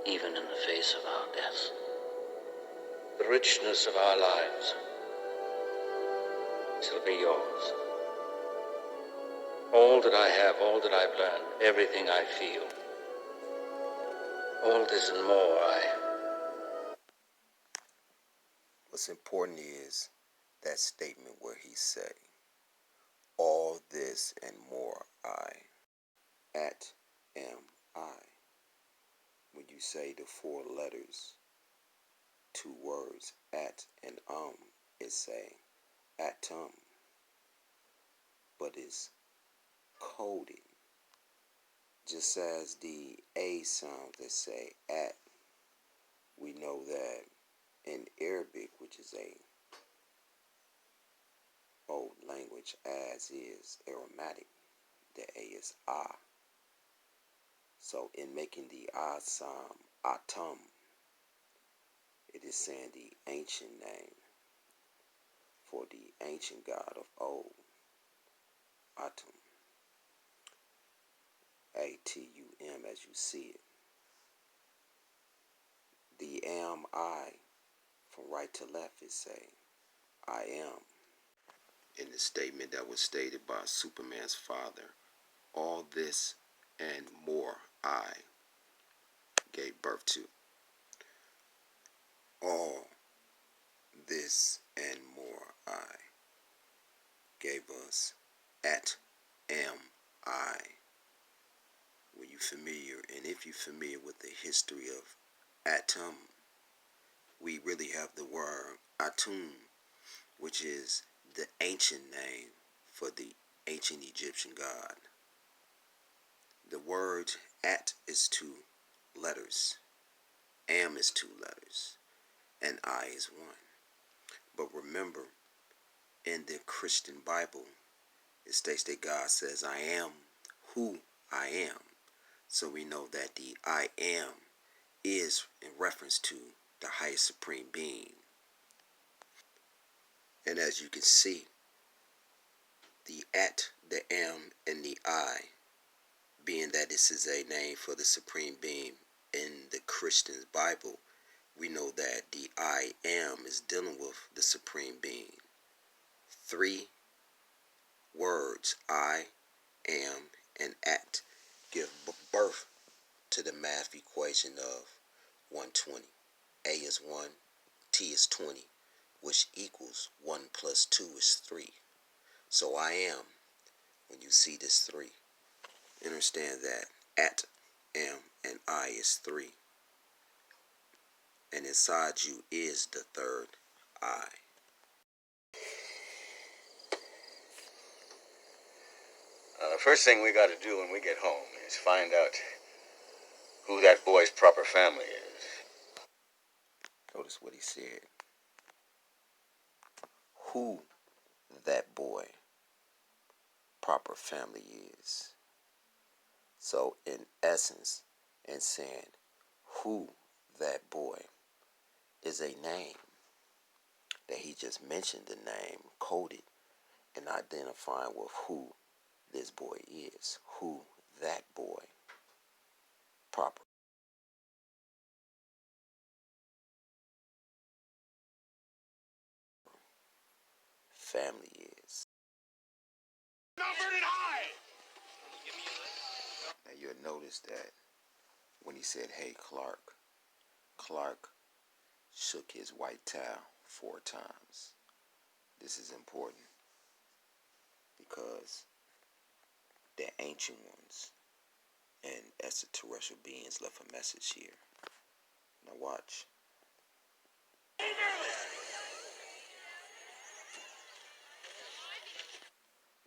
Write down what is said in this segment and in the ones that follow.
even in the face of our death. The richness of our lives shall be yours. All that I have, all that I've learned, everything I feel, all this and more What's important is that statement where he say, all this and more am I. When you say the 4 letters, 2 words, at and it's saying atom, but it's coded just as the A sound that say at. We know that in Arabic, which is a old language, as is Aromatic, the A is ah. So in making the ah sound, atom, it is saying the ancient name for the ancient god of old, Atum, A-T-U-M as you see it. The am I, from right to left, is saying, I am. In the statement that was stated by Superman's father, all this and more I gave birth to. All this and more I gave us at am I. Were you familiar? And if you're familiar with the history of Atum, we really have the word Atum, which is the ancient name for the ancient Egyptian god. The word at is 2 letters, am is 2 letters, and I is 1. But remember, in the Christian Bible, it states that God says, I am who I am. So we know that the I am is in reference to the highest supreme being. And as you can see, the at, the am, and the I, being that this is a name for the supreme being in the Christian Bible, we know that the I am is dealing with the supreme being. 3 words, I, am, and at, give birth to the math equation of 120. A is 1, T is 20, which equals 1 plus 2 is 3. So I am, when you see this 3, understand that at, am, and I is 3. And inside you is the 3rd I. The first thing we got to do when we get home is find out who that boy's proper family is. Notice what he said. Who that boy proper family is. So in essence, in saying who that boy is a name that he just mentioned, the name coded and identifying with who this boy is, who that boy proper family is. Now you'll notice that when he said, hey Clark, Clark shook his white towel 4 times. This is important because the ancient ones and extraterrestrial beings left a message here. Now watch.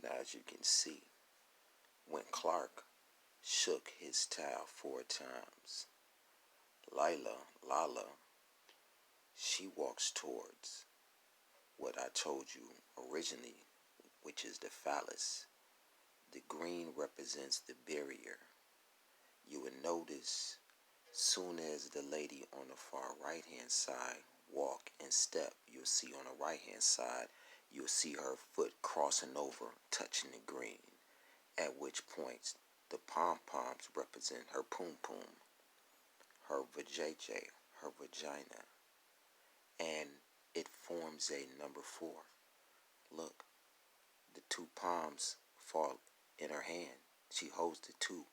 Now as you can see, when Clark shook his towel 4 times, Lala, she walks towards what I told you originally, which is the phallus. The green represents the barrier. You will notice soon as the lady on the far right hand side walk and step, you'll see on the right hand side, you'll see her foot crossing over, touching the green, at which point the pom-poms represent her poom-poom, her JJ, her vagina, and it forms a number 4. Look, the 2 palms fall in her hand. She holds the 2.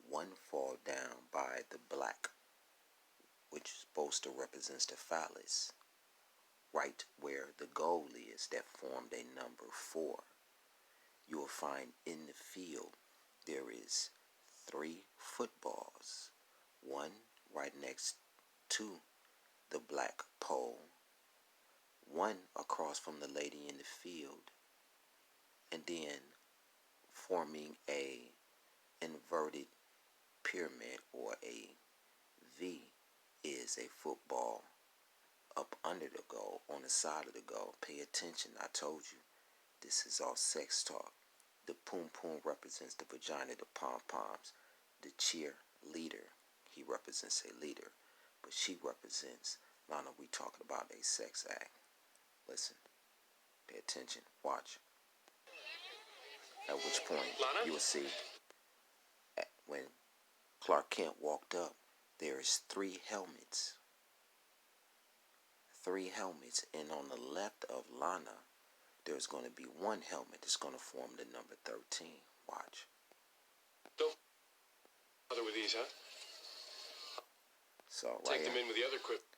One fall down by the black, which is supposed to represent the phallus, right where the goal is that formed a number 4. You will find in the field there is 3 footballs, one right next to the black pole, one across from the lady in the field, and then forming a inverted pyramid or a V is a football up under the goal, on the side of the goal. Pay attention, I told you, this is all sex talk. The poom poom represents the vagina, the pom-poms. The cheerleader, he represents a leader, but she represents, Lana, we talking about a sex act. Listen, pay attention, watch. At which point, Lana? you will see, when Clark Kent walked up, there is 3 helmets. 3 helmets, and on the left of Lana, there's going to be 1 helmet that's going to form the number 13. Watch. Don't bother with these, huh? So right Take here, them in with the other equipment.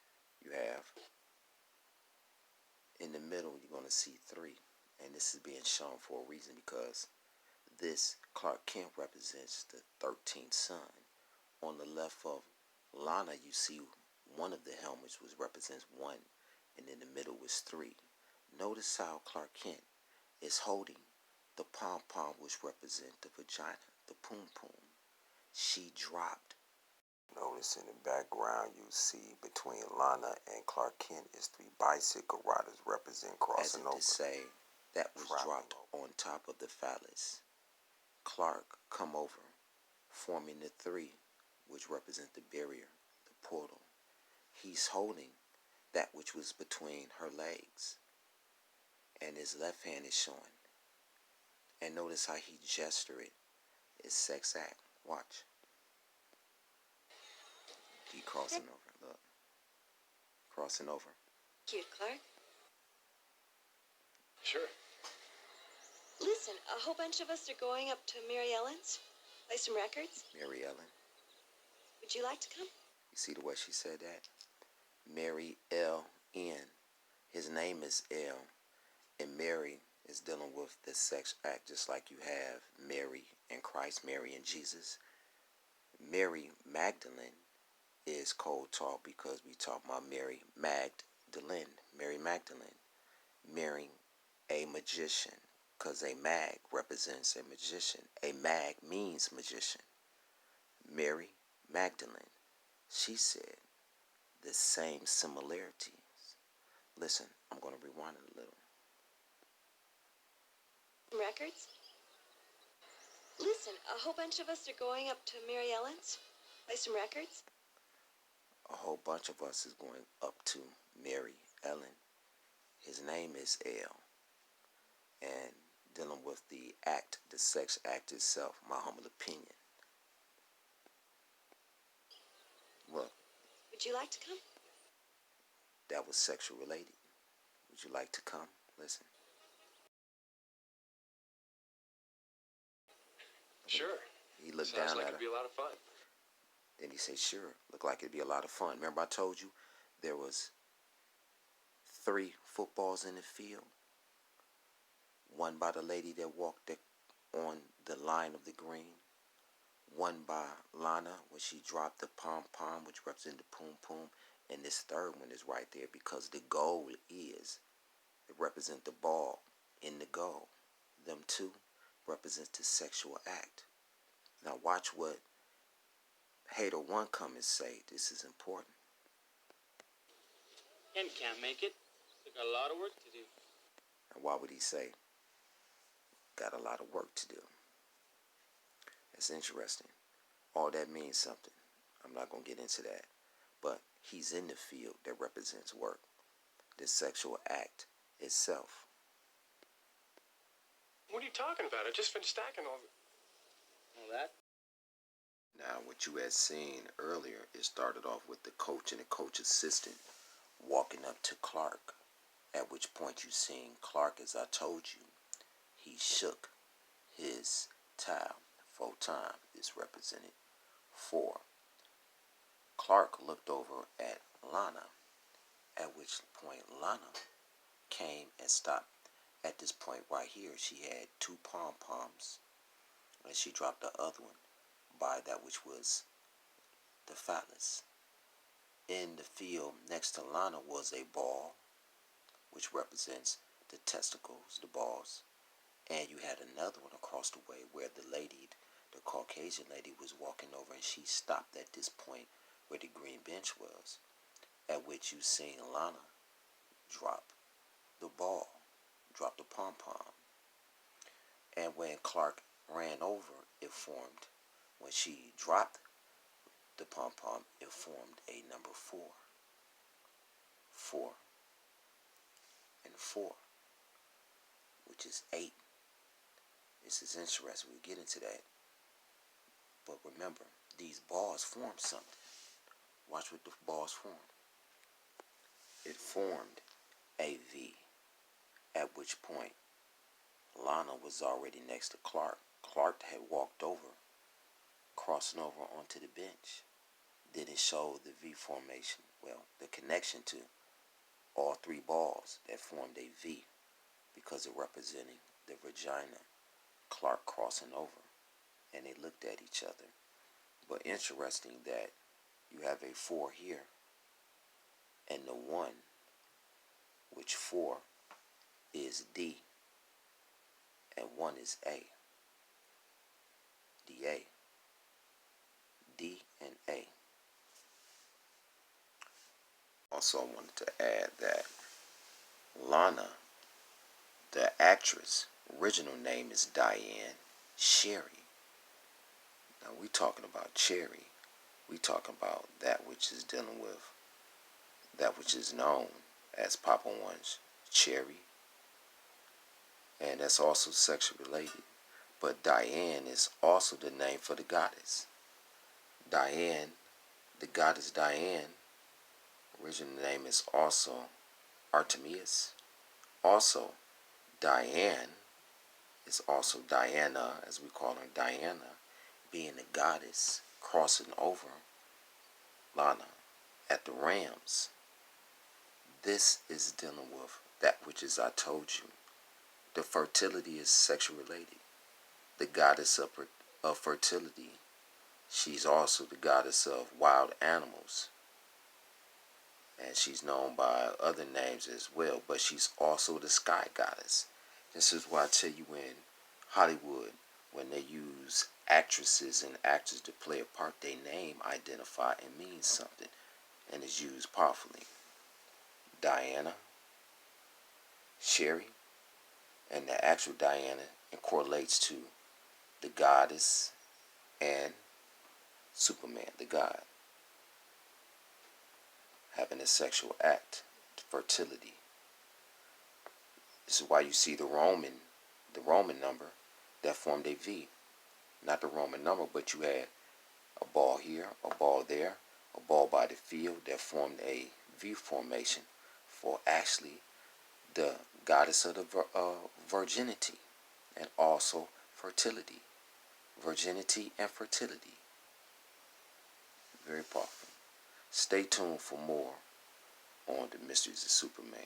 you have, in the middle, you're going to see 3. And this is being shown for a reason, because this Clark Kent represents the 13th son. On the left of Lana, you see one of the helmets was represents 1, and in the middle was 3. Notice how Clark Kent is holding the pom-pom, which represent the vagina, the poom-poom. She dropped. Notice in the background you see between Lana and Clark Kent is 3 bicycle riders represent crossing over. As if to say, that was dropped on top of the phallus. Clark come over, forming the 3, which represent the barrier, the portal. He's holding that which was between her legs, and his left hand is showing. And notice how he gestured it. It's sex act. Watch. He crossing over. Look. Crossing over. Cute, Clark. Sure. Listen, a whole bunch of us are going up to Mary Ellen's. Play some records. Mary Ellen. Would you like to come? You see the way she said that? Mary L.N. His name is L. And Mary is dealing with the sex act, just like you have Mary and Christ, Mary and Jesus. Mary Magdalene is cold talk because we talk about Mary Magdalene. Mary Magdalene. Marrying a magician, because a mag represents a magician. A mag means magician. Mary Magdalene. She said the same similarities. Listen, I'm going to rewind it a little. Records? Listen, a whole bunch of us are going up to Mary Ellen's. Play some records. A whole bunch of us is going up to Mary Ellen. His name is L. And dealing with the act, the sex act itself, my humble opinion. Well, would you like to come? That was sexual related. Would you like to come? Listen. Sure. He looked Sounds down like at her. it'd be a lot of fun. Then he said, sure. Looked like it'd be a lot of fun. Remember I told you there was 3 footballs in the field? One by the lady that walked on the line of the green. One by Lana when she dropped the pom-pom, which represents the poom-poom. And this third one is right there because the goal is, it represents the ball in the goal. Them 2 represents the sexual act. Now watch what Hater 1 come and say. This is important. Ken can't make it. They got a lot of work to do. And why would he say, got a lot of work to do? It's interesting. All that means something. I'm not going to get into that. But he's in the field that represents work. The sexual act itself. What are you talking about? I just finished stacking all All that? Now, what you had seen earlier, it started off with the coach and the coach assistant walking up to Clark, at which point you seen Clark, as I told you, he shook his towel 4 times. This represented 4. Clark looked over at Lana, at which point Lana came and stopped. At this point right here, she had 2 pom-poms, and she dropped the other one by that which was the phallus. In the field next to Lana was a ball, which represents the testicles, the balls, and you had another one across the way where the lady, the Caucasian lady, was walking over, and she stopped at this point where the green bench was, at which you seen Lana drop the ball, drop the pom-pom. And when Clark ran over, it formed, when she dropped the pom-pom, it formed a number 4. 4 and 4, which is 8. This is interesting. We'll get into that. But remember, these balls form something. Watch what the balls form. It formed a V, at which point Lana was already next to Clark. Clark had walked over, crossing over onto the bench. Then it showed the V formation, well, the connection to all 3 balls that formed a V, because it representing the vagina. Clark crossing over, and they looked at each other. But interesting that you have a 4 here, and the 1, which 4 is D, and 1 is A. DA. D and A. Also, I wanted to add that Lana, the actress, original name is Diane Sherry. Now, we talking about Cherry. We talking about that which is dealing with that which is known as Papa One's Cherry. And that's also sexually related. But Diane is also the name for the goddess. Diane, the goddess Diane, original name is also Artemis. Also, Diane is also Diana, as we call her Diana, being the goddess crossing over Lana at the Rams. This is dealing with that which is I told you. The fertility is sexually related. The goddess of fertility, she's also the goddess of wild animals. And she's known by other names as well, but she's also the sky goddess. This is why I tell you, in Hollywood, when they use actresses and actors to play a part, their name identify and means something, and is used powerfully. Diana, Sherry, and the actual Diana, it correlates to the goddess and Superman, the god, having a sexual act, fertility. This is why you see the Roman number that formed a V. Not the Roman number, but you had a ball here, a ball there, a ball by the field that formed a V formation for actually the goddess of the virginity and also fertility. Virginity and fertility. Very powerful. Stay tuned for more on the mysteries of Superman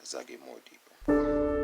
as I get more deeper.